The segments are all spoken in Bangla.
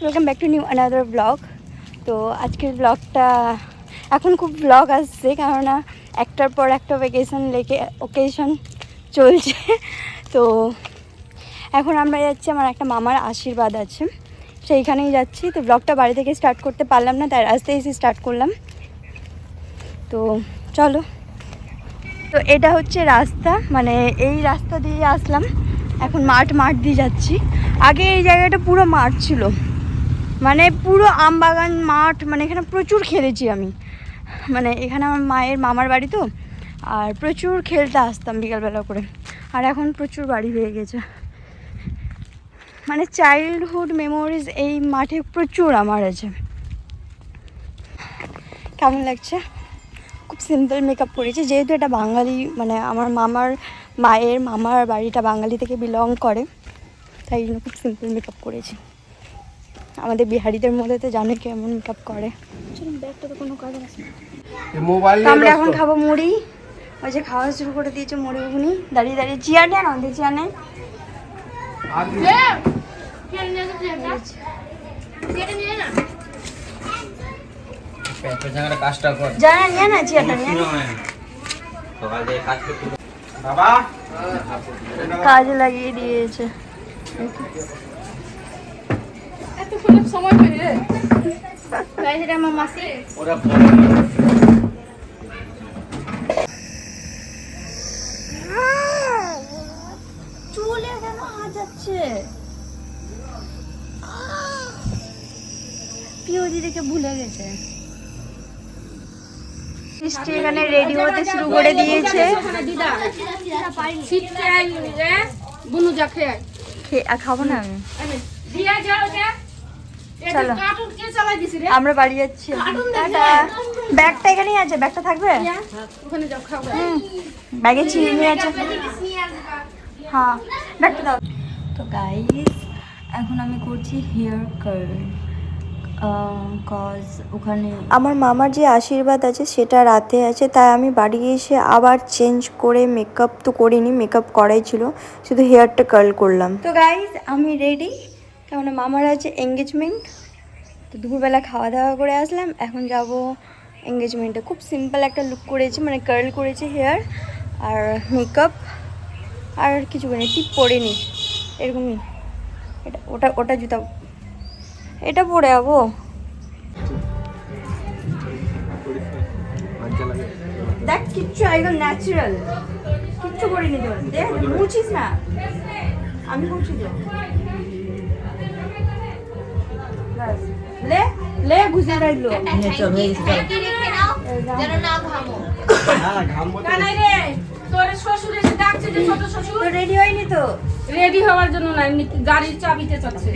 Welcome back to new another blog. তো আজকের ব্লগটা এখন খুব ব্লগ আসছে, কেননা একটার পর একটা ওকেশন চলছে। তো এখন আমরা যাচ্ছি, আমার একটা মামার আশীর্বাদ আছে, সেইখানেই যাচ্ছি। তো ব্লগটা বাড়ি থেকে স্টার্ট করতে পারলাম না, তাই রাস্তায় এসে স্টার্ট করলাম। তো চলো। তো এটা হচ্ছে রাস্তা, মানে এই রাস্তা দিয়ে আসলাম, এখন মাঠ দিয়ে যাচ্ছি। আগে এই জায়গাটা পুরো মাঠ ছিল, মানে পুরো আমবাগান মাঠ, মানে এখানে প্রচুর খেলেছি আমি। মানে এখানে আমার মায়ের মামার বাড়ি, তো আর প্রচুর খেলতে আসতাম বিকালবেলা করে। আর এখন প্রচুর বাড়ি হয়ে গেছে, মানে চাইল্ডহুড মেমোরিজ এই মাঠে প্রচুর আমার আছে। কেমন লাগছে? খুব সিম্পল মেকআপ করেছি, যেহেতু এটা বাঙালি, মানে আমার মায়ের মামার বাড়িটা বাঙালি থেকে বিলং করে, তাই জন্য খুব সিম্পল মেকআপ করেছি। আমাদের বিহারিদের মধ্যে তো জানে কেমন মেকআপ করে। ব্যাগটা তো কোনো কাজে আসে না। আমরা এখন খাবো মুড়ি। ওই যে খাওয়া শুরু করে দিয়েছে মুড়ি ঘুগনি। দাঁড়িয়ে চেয়ার নেন, আমাদের চেয়ার নেন। কাজে লাগিয়ে দিয়েছে। চুলে কেন হাত যাচ্ছে? পিওজি দেখে ভুলে গেছে। মিষ্টি এখানে রেডি হতে শুরু করে দিয়েছে। খাবো না আমি। চলো আমরা বাড়ি যাচ্ছি। ব্যাগটা এখানেই আছে, ব্যাগটা থাকবে, ব্যাগে চিনি আছে। হ্যাঁ ব্যাগটা দাও। তো গাইস এখন আমি করছি হেয়ার কাট, কজ ওখানে আমার মামার যে আশীর্বাদ আছে সেটা রাতে আছে, তাই আমি বাড়ি এসে আবার চেঞ্জ করে মেকআপ তো করিনি, মেকআপ করাই ছিল, শুধু হেয়ারটা কার্ল করলাম। তো গাইস আমি রেডি, কেননা মামার আছে এঙ্গেজমেন্ট। তো দুপুরবেলা খাওয়া দাওয়া করে আসলাম, এখন যাব এঙ্গেজমেন্টে। খুব সিম্পল একটা লুক করেছি, মানে কার্ল করেছি হেয়ার আর মেকআপ, আর কিছু করিনি, টিপ পরিনি, এরকমই। ওটা জুতা, এটা পরে যাবো। দেখ কিচ্ছু একদম ন্যাচারাল, কিচ্ছু করিনি তোর। দেখ বুঝছিস না, আমি বুঝছি তো। লে লে ঘুষে রাখলো। রেডি হয়নি তো? রেডি হওয়ার জন্য না, এমনি গাড়ির চাবিতে চাচ্ছে।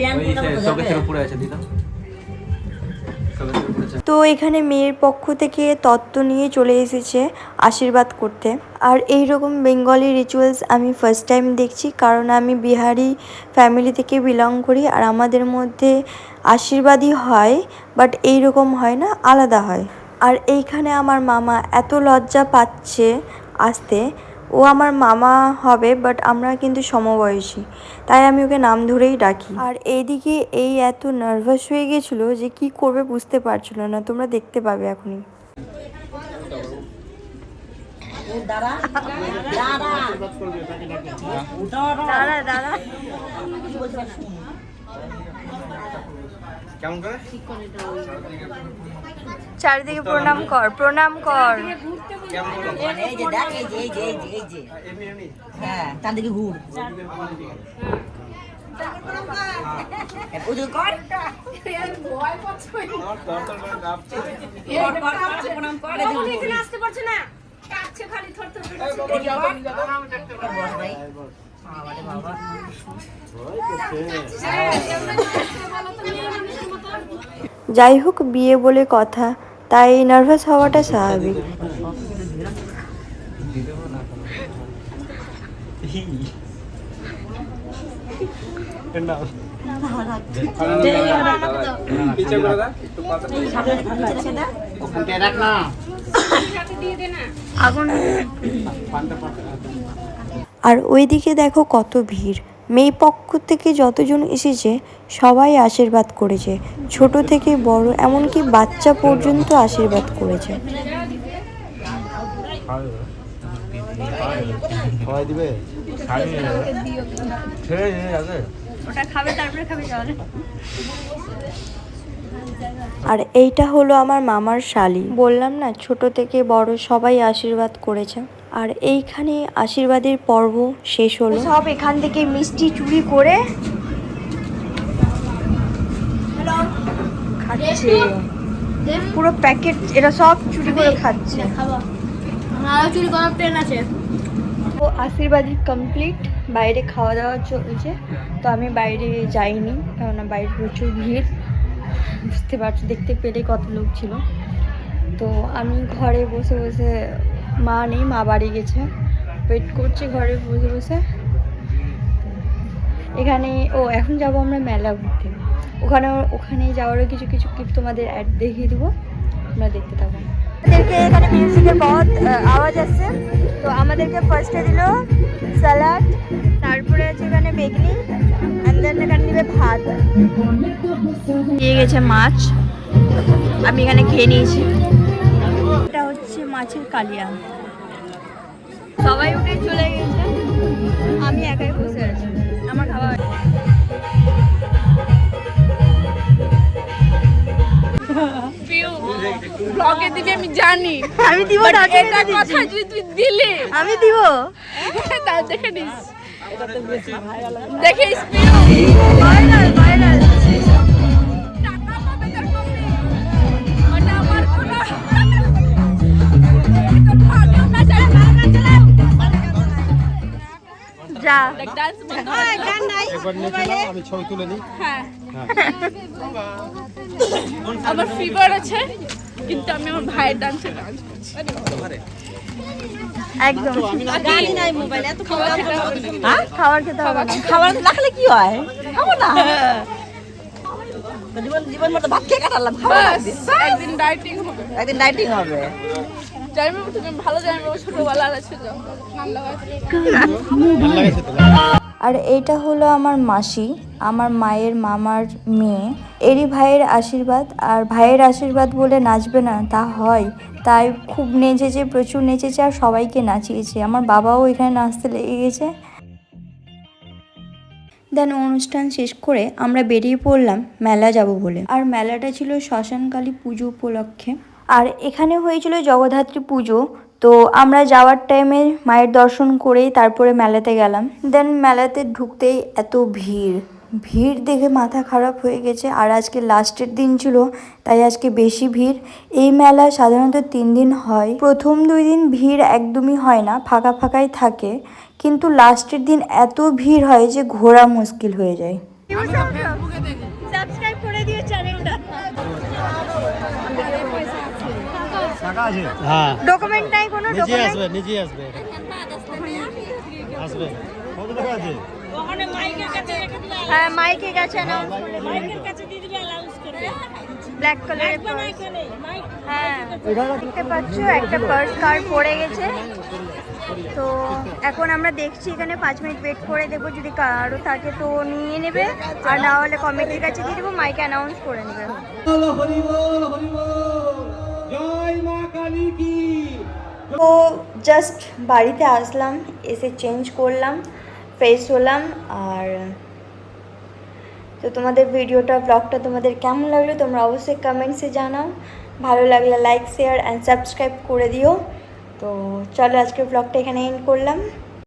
তো এখানে মেয়ের পক্ষ থেকে তত্ত্ব নিয়ে চলে এসেছে আশীর্বাদ করতে। আর এই রকম বেঙ্গলি রিচুয়ালস আমি ফার্স্ট টাইম দেখছি, কারণ আমি বিহারি ফ্যামিলি থেকে বিলং করি, আর আমাদের মধ্যে আশীর্বাদই হয়, বাট এই রকম হয় না, আলাদা হয়। আর এইখানে আমার মামা এত লজ্জা পাচ্ছে আসতে, ও আমার মামা হবে বাট আমরা কিন্তু সমবয়সী, তাই আমি ওকে নাম ধরেই ডাকি। আর এইদিকে এই এত নার্ভাস হয়ে গেছিলো যে কি করবে বুঝতে পারছিল না, তোমরা দেখতে পাবে এখনই। চারিদিকে প্রণাম কর, প্রণাম কর। চারদিকে ঘুর যাই হোক, বিয়ে বলে কথা, তাই নার্ভাস হওয়াটা স্বাভাবিক। আর ওইদিকে দেখো কত ভিড়, মেয়ে পক্ষ থেকে যতজন এসেছে সবাই আশীর্বাদ করেছে, ছোট থেকে বড় এমনকি বাচ্চা পর্যন্ত আশীর্বাদ করেছে। আর এইটা হলো আমার মামার শালি, বললাম না ছোট থেকে বড় সবাই আশীর্বাদ করেছে। আর এইখানে আশীর্বাদের পর্ব শেষ হলো। সব এখান থেকে মিষ্টি চুরি করে খাচ্ছে, পুরো প্যাকেট এরা সব চুরি করে খাচ্ছে। চুরি করার প্ল্যান আছে। তো আশীর্বাদী কমপ্লিট, বাইরে খাওয়া দাওয়া চলছে। তো আমি বাইরে যাইনি, কেননা বাইরে প্রচুর ভিড়, বুঝতে পারছি, দেখতে পেলে কত লোক ছিল। তো আমি ঘরে বসে বসে, মা নেই, মা বাড়ি গেছে, ওয়েট করছি ঘরে বসে বসে। এখানে এখন যাব আমরা মেলা ঘুরতে, ওখানে যাওয়ারও কিছু কিছু ক্লিপ তোমাদের অ্যাড দেখিয়ে দেবো, তোমরা দেখতে থাকো। আমাদেরকে এখানে মিউজিকের বহুত আওয়াজ আসছে। তো আমাদেরকে ফার্স্টে দিল স্যালাড, তারপরে আছে এখানে বেগনি, অ্যান্ড দেন এখানে দিবে ভাত, দিয়ে গেছে মাছ, আমি এখানে খেয়ে নিয়েছি। এটা হচ্ছে মাছের কালিয়া। সবাই উঠে চলে গেছে, আমি একাই বসে আছি, আমার খাওয়া ব্লগে দিবি আমি জানি, আমি দিব না, এটা কথা যদি তুই দিলি আমি দিব। তা দেখে নিস, দেখে ভাইরাল ভাইরাল। যা আমি ছবি তুলে নিই। আমার ফিভার আছে, কিন্তু আমি আমার ভাইয়ের ডান্সে ডান্স করছি। একদম গানই নাই মোবাইলে, এত খাবার খেতে হবে না। খাবার না খেলে কি হয়? খাবো না। জীবন মতো ভাত খেয়ে কাটালাম, খাবো না একদিন। একদিন ডাইটিং হবে, একদিন ডাইটিং হবে। জানি তুমি ভালো জানি, ছোটবেলার আছে ঠান্ডা আর এইটা হলো আমার মাসি, আমার মায়ের মামার মেয়ে, এরই ভাইয়ের আশীর্বাদ। আর ভাইয়ের আশীর্বাদ বলে নাচবে না তা হয়, তাই খুব নেচেছে, প্রচুর নেচেছে আর সবাইকে নাচিয়েছে। আমার বাবাও এখানে নাচতে লেগে গেছে। দেন অনুষ্ঠান শেষ করে আমরা বেরিয়ে পড়লাম মেলা যাব বলে। আর মেলাটা ছিল শ্মশানকালী পুজো উপলক্ষে, আর এখানে হয়েছিল জগদ্ধাত্রী পুজো। তো আমরা যাওয়ার টাইমে মায়ের দর্শন করেই তারপরে মেলাতে গেলাম। দেন মেলাতে ঢুকতেই এত ভিড় দেখে মাথা খারাপ হয়ে গেছে। আর আজকে লাস্টের দিন ছিল, তাই আজকে বেশি ভিড়। এই মেলা সাধারণত 3 দিন হয়, প্রথম 2 দিন ভিড় একদমই হয় না, ফাঁকা ফাঁকাই থাকে, কিন্তু লাস্টের দিন এত ভিড় হয় যে ঘোরা মুশকিল হয়ে যায়। সাবস্ক্রাইব করে দিও চ্যানেলটা। হ্যাঁ, ডকুমেন্ট নাই কোনো, ডকুমেন্ট নিজে আসবে। কত টাকা আছে? হ্যাঁ, মাইকের কাছে অ্যানাউন্স করে ব্ল্যাক কালারের পার্স। হ্যাঁ, দেখতে পাচ্ছ একটা পার্স কার্ড পড়ে গেছে। তো এখন আমরা দেখছি, এখানে 5 মিনিট ওয়েট করে দেবো, যদি কারো থাকে তো নিয়ে নেবে, আর না হলে কমিটির কাছে দিয়ে দেবো, মাইকে অ্যানাউন্স করে নেবে। তো জাস্ট বাড়িতে আসলাম, এসে চেঞ্জ করলাম, ফ্রেশ হলাম। আর তো তোমাদের ব্লগটা তোমাদের কেমন লাগলো তোমরা অবশ্যই কমেন্টসে জানাও। ভালো লাগলে লাইক, শেয়ার অ্যান্ড সাবস্ক্রাইব করে দিও। তো চলো আজকের ব্লগটা এখানে এন্ড করলাম।